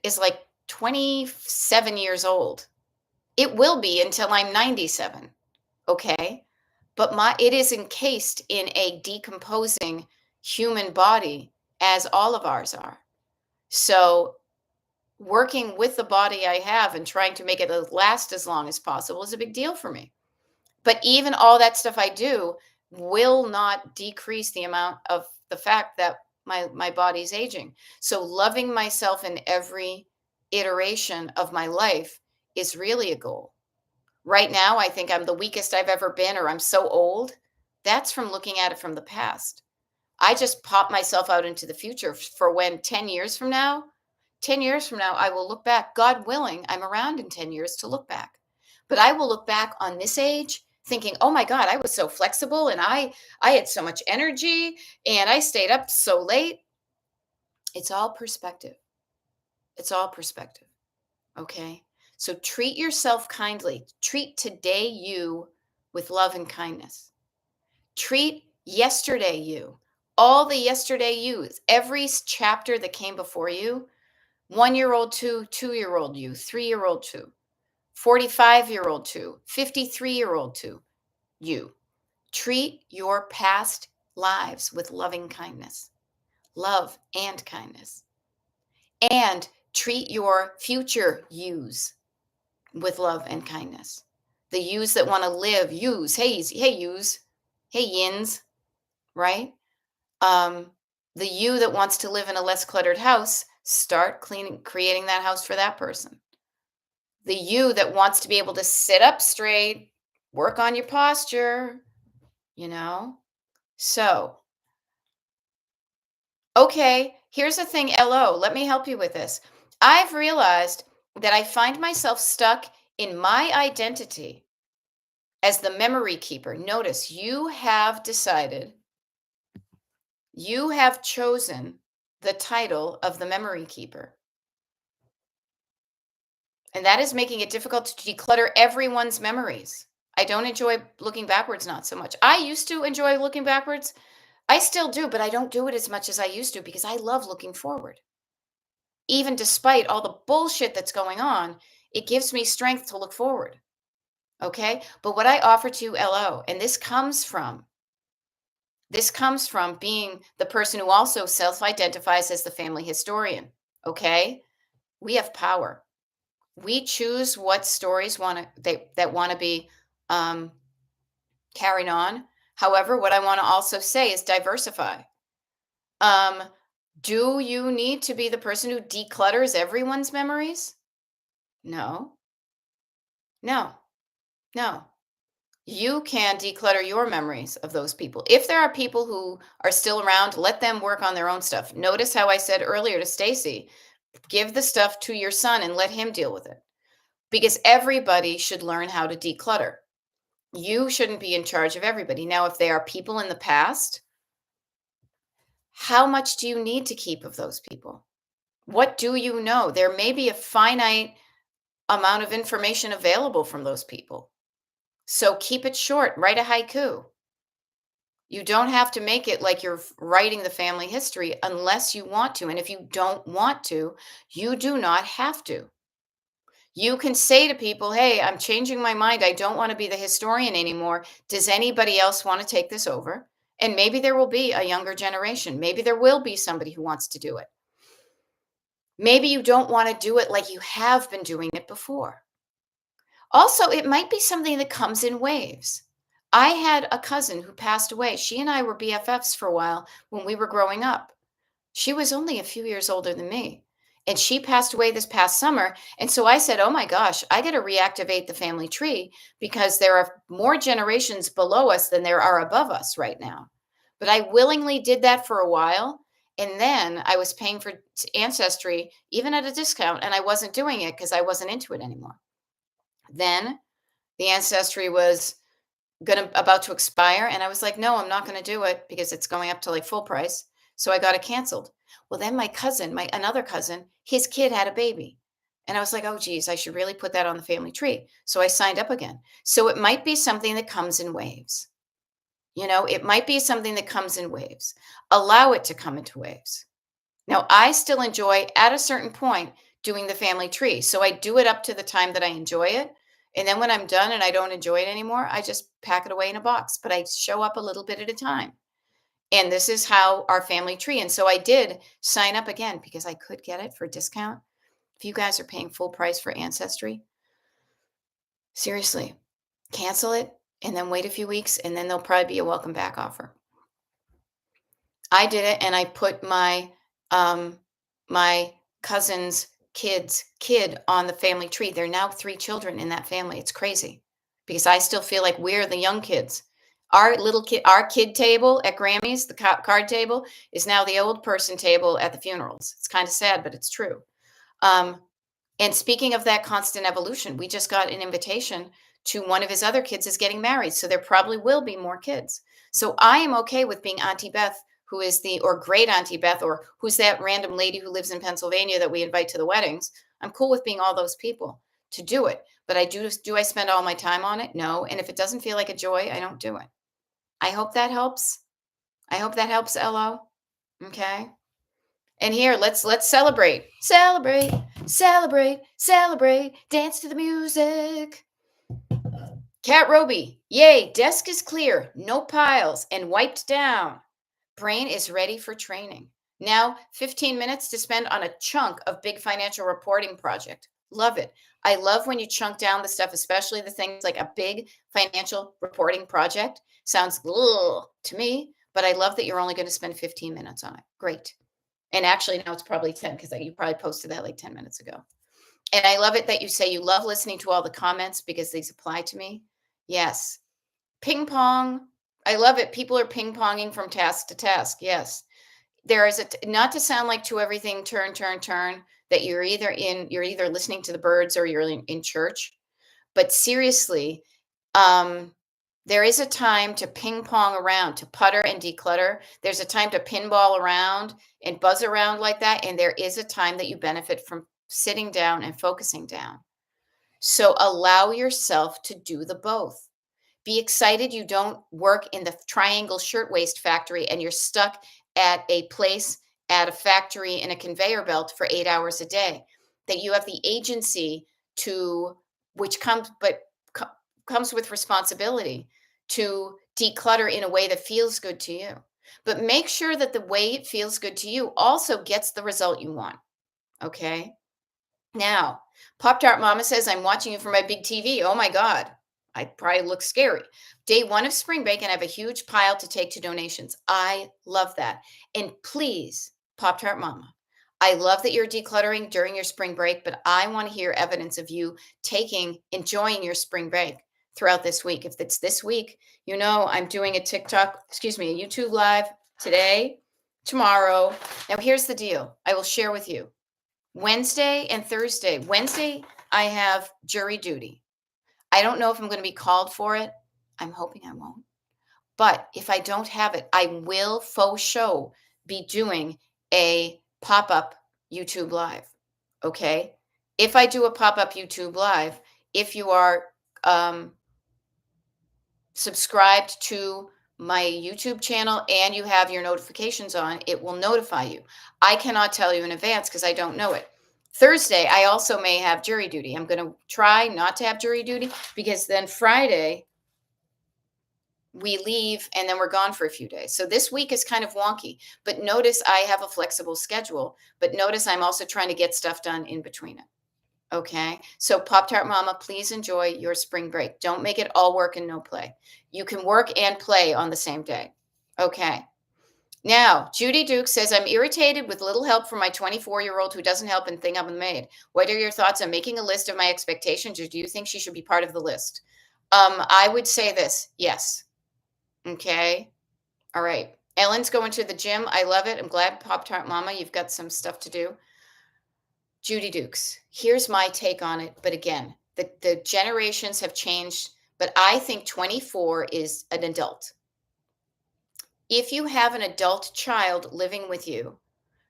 is like 27 years old? It will be until I'm 97. Okay. But it is encased in a decomposing human body, as all of ours are. So working with the body I have and trying to make it last as long as possible is a big deal for me. But even all that stuff I do will not decrease the amount of the fact that my body's aging. So loving myself in every iteration of my life is really a goal. Right now, I think I'm the weakest I've ever been, or I'm so old. That's from looking at it from the past. I just pop myself out into the future for when 10 years from now, I will look back. God willing, I'm around in 10 years to look back. But I will look back on this age thinking, oh my God, I was so flexible and I had so much energy and I stayed up so late. It's all perspective. It's all perspective. Okay. So treat yourself kindly. Treat today you with love and kindness. Treat yesterday you, all the yesterday yous, every chapter that came before you, 1-year-old to 2-year-old you, 3-year-old to 45-year-old to 53-year-old to you. Treat your past lives with loving kindness, love and kindness, and treat your future yous with love and kindness. The yous that want to live, yous, hey yous, hey yins, right? Um, the you that wants to live in a less cluttered house, start cleaning, creating that house for that person. The you that wants to be able to sit up straight, work on your posture, you know? So, okay, here's the thing, LO, let me help you with this. I've realized that I find myself stuck in my identity as the memory keeper. Notice you have decided, you have chosen the title of the memory keeper. And that is making it difficult to declutter everyone's memories. I don't enjoy looking backwards, not so much. I used to enjoy looking backwards. I still do, but I don't do it as much as I used to because I love looking forward. Even despite all the bullshit that's going on, it gives me strength to look forward. Okay? But what I offer to you, LO, and this comes from being the person who also self-identifies as the family historian. Okay? We have power. We choose what stories that want to be um, carried on. However, what I want to also say is diversify. Um, do you need to be the person who declutters everyone's memories? No, no, no. You can declutter your memories of those people. If there are people who are still around, let them work on their own stuff. Notice how I said earlier to Stacy, give the stuff to your son and let him deal with it. Because everybody should learn how to declutter. You shouldn't be in charge of everybody. Now, if they are people in the past, how much do you need to keep of those people? What do you know? There may be a finite amount of information available from those people. So keep it short, write a haiku. You don't have to make it like you're writing the family history unless you want to. And if you don't want to, you do not have to. You can say to people, hey, I'm changing my mind. I don't want to be the historian anymore. Does anybody else want to take this over? And maybe there will be a younger generation. Maybe there will be somebody who wants to do it. Maybe you don't want to do it like you have been doing it before. Also, it might be something that comes in waves. I had a cousin who passed away. She and I were BFFs for a while when we were growing up. She was only a few years older than me. And she passed away this past summer. And so I said, oh my gosh, I got to reactivate the family tree because there are more generations below us than there are above us right now. But I willingly did that for a while. And then I was paying for Ancestry, even at a discount, and I wasn't doing it because I wasn't into it anymore. Then the Ancestry was about to expire, and I was like, no, I'm not going to do it because it's going up to like full price. So I got it canceled. Well, then my cousin, my another cousin, his kid had a baby. And I was like, oh geez, I should really put that on the family tree. So I signed up again. So it might be something that comes in waves. It might be something that comes in waves. Allow it to come into waves. Now, I still enjoy at a certain point doing the family tree. So I do it up to the time that I enjoy it. And then when I'm done and I don't enjoy it anymore, I just pack it away in a box, but I show up a little bit at a time. And this is how our family tree. And so I did sign up again because I could get it for a discount. If you guys are paying full price for Ancestry, seriously, cancel it and then wait a few weeks and then there'll probably be a welcome back offer. I did it and I put my cousin's kid on the family tree. There are now 3 children in that family. It's crazy because I still feel like we're the young kids. Our kid table at Grammy's, the card table, is now the old person table at the funerals. It's kind of sad, but it's true. Um, and speaking of that constant evolution, we just got an invitation to one of his other kids is getting married. So there probably will be more kids. So I am okay with being Auntie Beth, who is or great Auntie Beth, or who's that random lady who lives in Pennsylvania that we invite to the weddings. I'm cool with being all those people to do it. But do I spend all my time on it? No. And if it doesn't feel like a joy, I don't do it. I hope that helps. I hope that helps, LO. Okay. And here, let's celebrate. Celebrate. Celebrate, celebrate, dance to the music. Cat Roby, yay, desk is clear, no piles, and wiped down. Brain is ready for training. Now, 15 minutes to spend on a chunk of big financial reporting project. Love it. I love when you chunk down the stuff, especially the things like a big financial reporting project. Sounds ugh to me, but I love that you're only going to spend 15 minutes on it. Great. And actually, now it's probably 10 because you probably posted that like 10 minutes ago. And I love it that you say you love listening to all the comments because these apply to me. Yes. Ping pong. I love it. People are ping ponging from task to task. Yes. There is not to sound like to everything turn, turn, turn, that you're either listening to the birds or you're in church. But seriously, um, there is a time to ping pong around, to putter and declutter. There's a time to pinball around and buzz around like that. And there is a time that you benefit from sitting down and focusing down. So allow yourself to do the both. Be excited you don't work in the triangle shirtwaist factory and you're stuck at a place at a factory in a conveyor belt for 8 hours a day. That you have the agency to, which comes, but comes with responsibility to declutter in a way that feels good to you. But make sure that the way it feels good to you also gets the result you want. Okay. Now, Pop Tart Mama says, I'm watching you from my big TV. Oh my God. I probably look scary. Day one of spring break, and I have a huge pile to take to donations. I love that. And please, Pop Tart Mama, I love that you're decluttering during your spring break, but I want to hear evidence of you enjoying your spring break throughout this week. If it's this week, I'm doing a YouTube live today, tomorrow. Now, here's the deal I will share with you. Wednesday and Thursday. Wednesday, I have jury duty. I don't know if I'm going to be called for it. I'm hoping I won't. But if I don't have it, I will faux show be doing a pop up YouTube Live. Okay. If I do a pop up YouTube Live, if you are subscribed to my YouTube channel and you have your notifications on, it will notify you. I cannot tell you in advance because I don't know it. Thursday, I also may have jury duty. I'm going to try not to have jury duty because then Friday we leave and then we're gone for a few days. So this week is kind of wonky, but notice I have a flexible schedule, but notice I'm also trying to get stuff done in between it. Okay. So Pop Tart Mama, please enjoy your spring break. Don't make it all work and no play. You can work and play on the same day. Okay. Now, Judy Duke says, I'm irritated with little help from my 24-year-old who doesn't help and think I'm a maid. What are your thoughts on making a list of my expectations, or do you think she should be part of the list? I would say this. Yes. Okay. All right. Ellen's going to the gym. I love it. I'm glad, Pop Tart Mama, you've got some stuff to do. Judy Dukes, here's my take on it. But again, the generations have changed, but I think 24 is an adult. If you have an adult child living with you,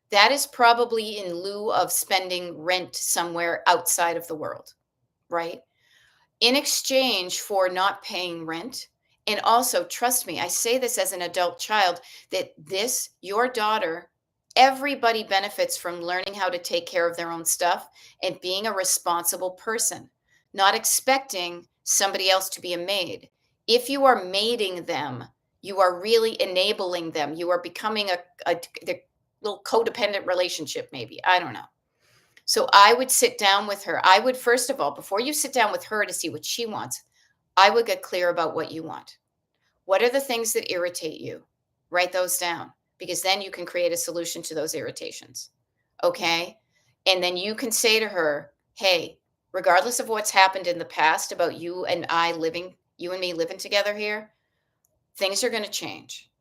that is probably in lieu of spending rent somewhere outside of the world, right? In exchange for not paying rent. And also, trust me, I say this as an adult child, that your daughter, everybody benefits from learning how to take care of their own stuff and being a responsible person, not expecting somebody else to be a maid. If you are maiding them, you are really enabling them. You are becoming the little codependent relationship, maybe. I don't know. So I would sit down with her. I would, first of all, before you sit down with her to see what she wants, I would get clear about what you want. What are the things that irritate you? Write those down because then you can create a solution to those irritations. Okay. And then you can say to her, hey, regardless of what's happened in the past about you and me living together here, things are going to change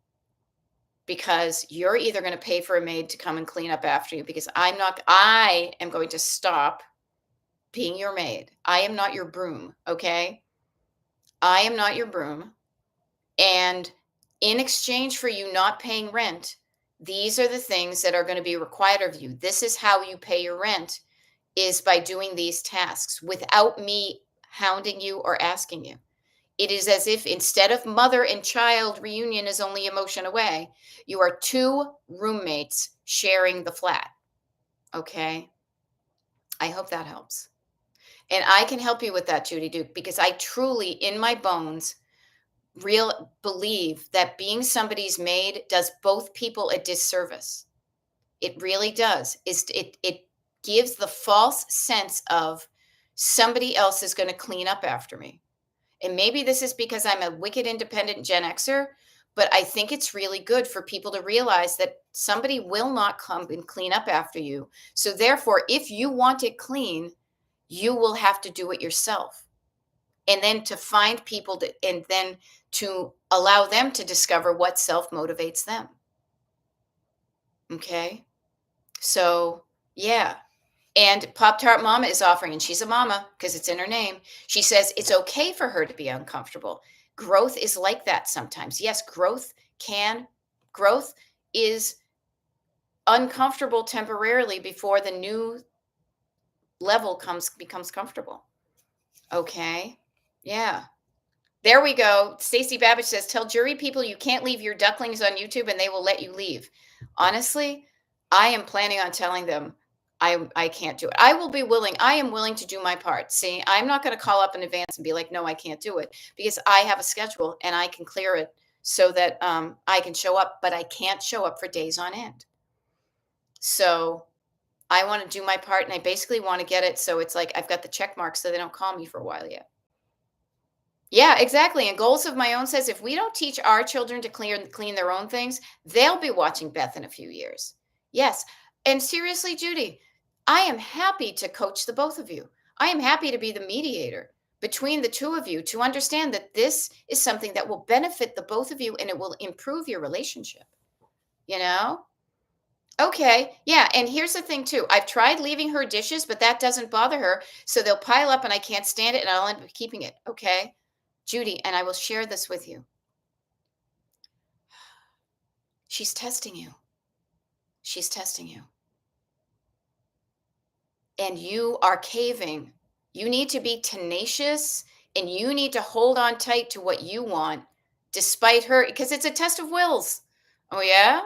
because you're either going to pay for a maid to come and clean up after you because I am going to stop being your maid. I am not your broom. Okay. I am not your broom. And in exchange for you not paying rent, these are the things that are going to be required of you. This is how you pay your rent, is by doing these tasks without me hounding you or asking you. It is as if instead of mother and child reunion is only a motion away, you are two roommates sharing the flat. Okay. I hope that helps. And I can help you with that, Judy Duke, because I truly, in my bones, real believe that being somebody's maid does both people a disservice. It really does. It gives the false sense of somebody else is going to clean up after me. And maybe this is because I'm a wicked independent Gen Xer, but I think it's really good for people to realize that somebody will not come and clean up after you. So therefore, if you want it clean, you will have to do it yourself. And then to find people to, and then to allow them to discover what self motivates them. Okay. So, yeah. And Pop Tart Mama is offering, and she's a mama because it's in her name. She says it's okay for her to be uncomfortable. Growth is like that sometimes. Yes, growth is uncomfortable temporarily before the new level becomes comfortable. Okay. Yeah. There we go. Stacy Babbage says, tell jury people you can't leave your ducklings on YouTube and they will let you leave. Honestly, I am planning on telling them I can't do it. I will be willing. I am willing to do my part. See, I'm not going to call up in advance and be like, no, I can't do it because I have a schedule and I can clear it so that I can show up, but I can't show up for days on end. So I want to do my part and I basically want to get it. So it's like I've got the check mark so they don't call me for a while yet. Yeah, exactly. And Goals of My Own says if we don't teach our children to clean their own things, they'll be watching Beth in a few years. Yes. And seriously, Judy, I am happy to coach the both of you. I am happy to be the mediator between the two of you to understand that this is something that will benefit the both of you and it will improve your relationship. You know? Okay. Yeah. And here's the thing, too. I've tried leaving her dishes, but that doesn't bother her. So they'll pile up and I can't stand it and I'll end up keeping it. Okay. Judy, and I will share this with you. She's testing you. She's testing you. And you are caving. You need to be tenacious and you need to hold on tight to what you want despite her, because it's a test of wills. Oh, yeah?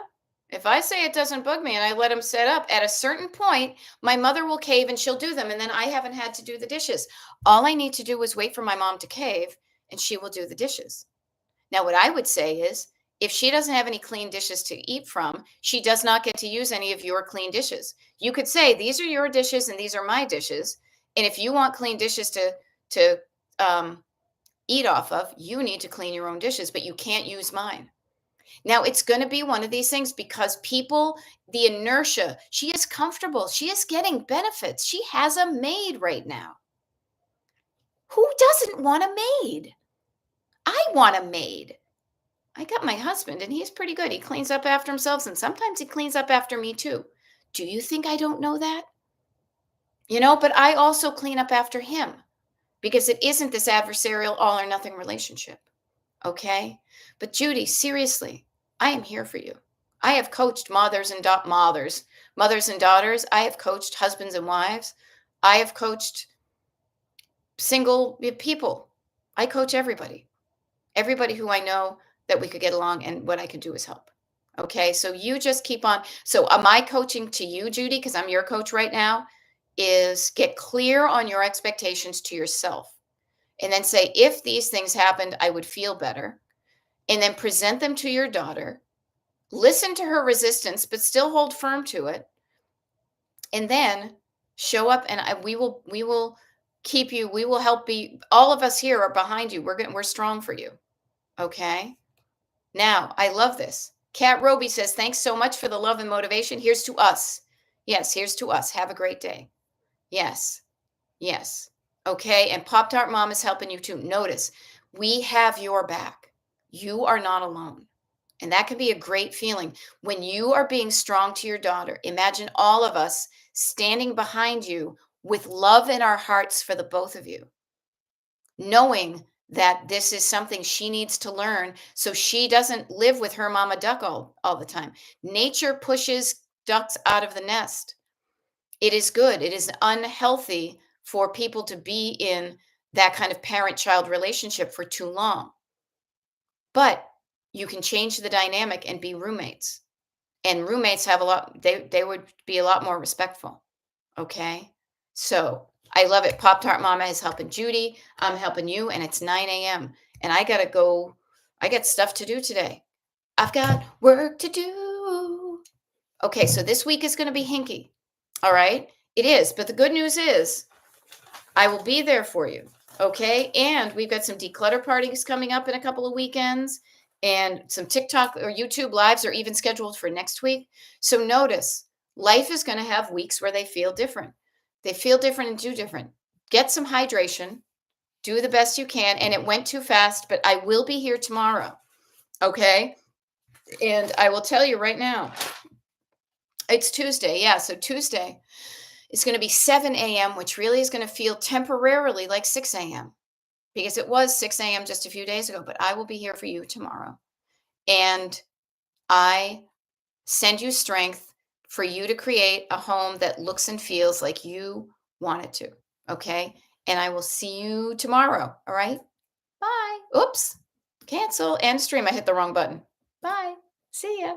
If I say it doesn't bug me and I let him set up, at a certain point, my mother will cave and she'll do them. And then I haven't had to do the dishes. All I need to do is wait for my mom to cave and she will do the dishes. Now, what I would say is if she doesn't have any clean dishes to eat from, she does not get to use any of your clean dishes. You could say, these are your dishes and these are my dishes. And if you want clean dishes to eat off of, you need to clean your own dishes, but you can't use mine. Now, it's going to be one of these things because people, the inertia, she is comfortable. She is getting benefits. She has a maid right now. Who doesn't want a maid? I want a maid. I got my husband and he's pretty good. He cleans up after himself and sometimes he cleans up after me too. Do you think I don't know that? But I also clean up after him because it isn't this adversarial all or nothing relationship. Okay? But Judy, seriously, I am here for you. I have coached mothers and mothers and daughters. I have coached husbands and wives. I have coached single people. I coach everybody who I know that we could get along, and what I could do is help. Okay, so you just keep on. So my coaching to you, Judy, because I'm your coach right now, is get clear on your expectations to yourself. And then say, if these things happened, I would feel better. And then present them to your daughter. Listen to her resistance, but still hold firm to it. And then show up and we will keep you. We will help be, all of us here are behind you. We're strong for you. Okay. Now, I love this. Kat Roby says, thanks so much for the love and motivation. Here's to us. Yes, here's to us. Have a great day. Yes. Yes. Okay. And Pop Tart Mom is helping you too. Notice, we have your back. You are not alone. And that can be a great feeling. When you are being strong to your daughter, imagine all of us standing behind you with love in our hearts for the both of you, knowing that this is something she needs to learn so she doesn't live with her mama duck all the time. Nature pushes ducks out of the nest. It is good. It is unhealthy for people to be in that kind of parent-child relationship for too long. But you can change the dynamic and be roommates. And roommates have a lot, they would be a lot more respectful. Okay. So I love it. Pop Tart Mama is helping Judy. I'm helping you, and it's 9 a.m. And I gotta go. I got stuff to do today. I've got work to do. Okay, so this week is gonna be hinky. All right, it is. But the good news is I will be there for you. Okay. And we've got some declutter parties coming up in a couple of weekends, and some TikTok or YouTube lives are even scheduled for next week. So notice life is going to have weeks where they feel different. They feel different and do different. Get some hydration, do the best you can. And it went too fast, but I will be here tomorrow. Okay. And I will tell you right now, it's Tuesday. Yeah. So Tuesday, it's going to be 7 a.m., which really is going to feel temporarily like 6 a.m. because it was 6 a.m. just a few days ago, but I will be here for you tomorrow. And I send you strength for you to create a home that looks and feels like you want it to. Okay. And I will see you tomorrow. All right. Bye. Oops. Cancel. End stream. I hit the wrong button. Bye. See ya.